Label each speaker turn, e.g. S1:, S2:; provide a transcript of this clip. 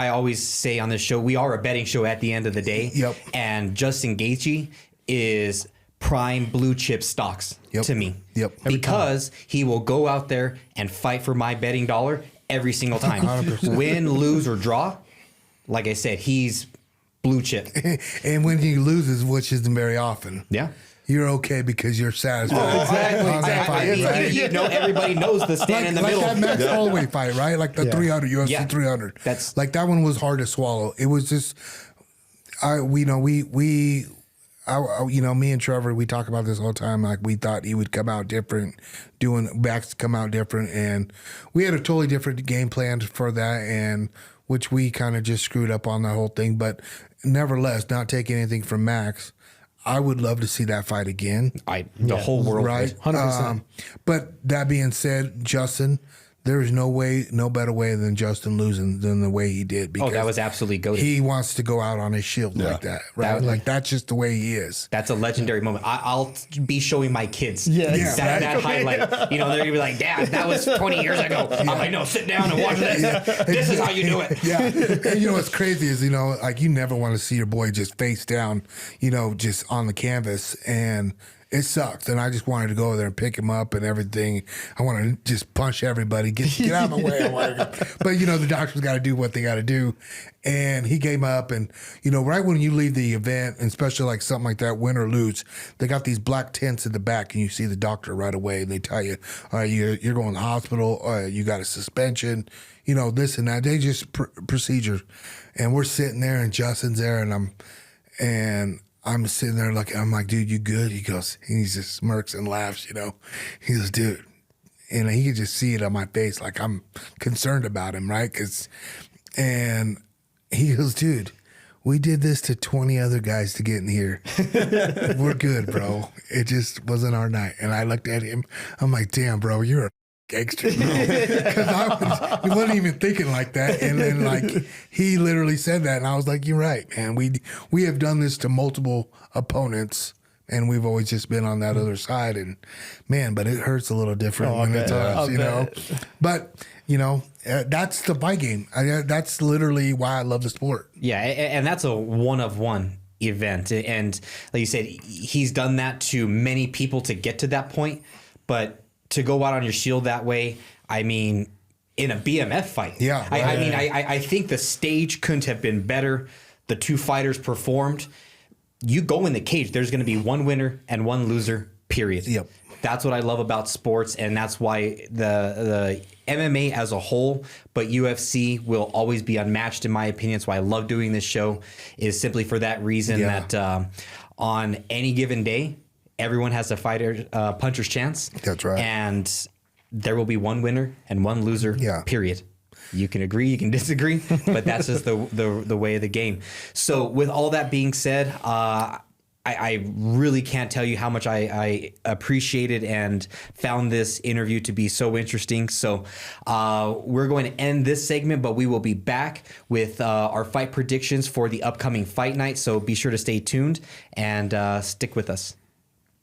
S1: I always say on this show, we are a betting show at the end of the day.
S2: Yep.
S1: And Justin Gaethje is prime blue chip stocks to me.
S2: Yep.
S1: Because he will go out there and fight for my betting dollar every single time. 100%. Win, lose, or draw. Like I said, he's blue chip.
S2: And when he loses, which isn't very often.
S1: Yeah.
S2: You're okay because you're satisfied.
S1: Oh, exactly.
S2: Right?
S1: You know, everybody knows the stand in the middle.
S2: Like that Max Holloway fight, right? Like the 300, UFC 300.
S1: That's
S2: like that one was hard to swallow. It was just, me and Trevor, we talk about this all the time. Like we thought he would come out different, Max come out different, and we had a totally different game plan for that, and which we kind of just screwed up on the whole thing. But nevertheless, not taking anything from Max, I would love to see that fight again.
S1: The whole world,
S2: right?
S3: 100%.
S2: But that being said, Justin, there is no better way than Justin losing than the way he did. Because
S1: that was absolutely goated.
S2: He wants to go out on his shield like that, right? Like that's just the way he is.
S1: That's a legendary moment. I'll be showing my kids
S3: that
S1: highlight. You know, they're gonna be like, "Dad, that was 20 years ago." I'm like, "No, sit down and watch this. This is how you do it."
S2: Yeah. And you know what's crazy is, like you never want to see your boy just face down, just on the canvas, and it sucks. And I just wanted to go there and pick him up and everything. I want to just punch everybody, get out of my way. But the doctors got to do what they got to do. And he came up, and right when you leave the event, and especially like something like that, win or lose, they got these black tents in the back, and you see the doctor right away, and they tell you, all right, you're going to the hospital, you got a suspension, this and that. They just procedure. And we're sitting there, and Justin's there, and I'm sitting there looking, I'm like, dude, you good? He goes, and he just smirks and laughs, He goes, dude. And he could just see it on my face, like I'm concerned about him, right? And he goes, dude, we did this to 20 other guys to get in here. We're good, bro. It just wasn't our night. And I looked at him, I'm like, damn, bro, you're a gangster, because I wasn't even thinking like that. And then he literally said that, and I was like, you're right, man. We have done this to multiple opponents, and we've always just been on that other side. And man, but it hurts a little different when it's us, But that's the fight game. That's literally why I love the sport.
S1: Yeah, and that's a one-of-one event. And like you said, he's done that to many people to get to that point, but to go out on your shield that way, I mean, in a BMF fight.
S2: Yeah. Right.
S1: I think the stage couldn't have been better. The two fighters performed. You go in the cage, there's going to be one winner and one loser, period.
S2: Yep.
S1: That's what I love about sports, and that's why the MMA as a whole, but UFC will always be unmatched in my opinion. That's why I love doing this show, is simply for that reason that on any given day, everyone has a puncher's chance.
S2: That's right.
S1: And there will be one winner and one loser, period. You can agree, you can disagree, but that's just the way of the game. So with all that being said, I really can't tell you how much I appreciated and found this interview to be so interesting. So we're going to end this segment, but we will be back with our fight predictions for the upcoming fight night. So be sure to stay tuned and stick with us.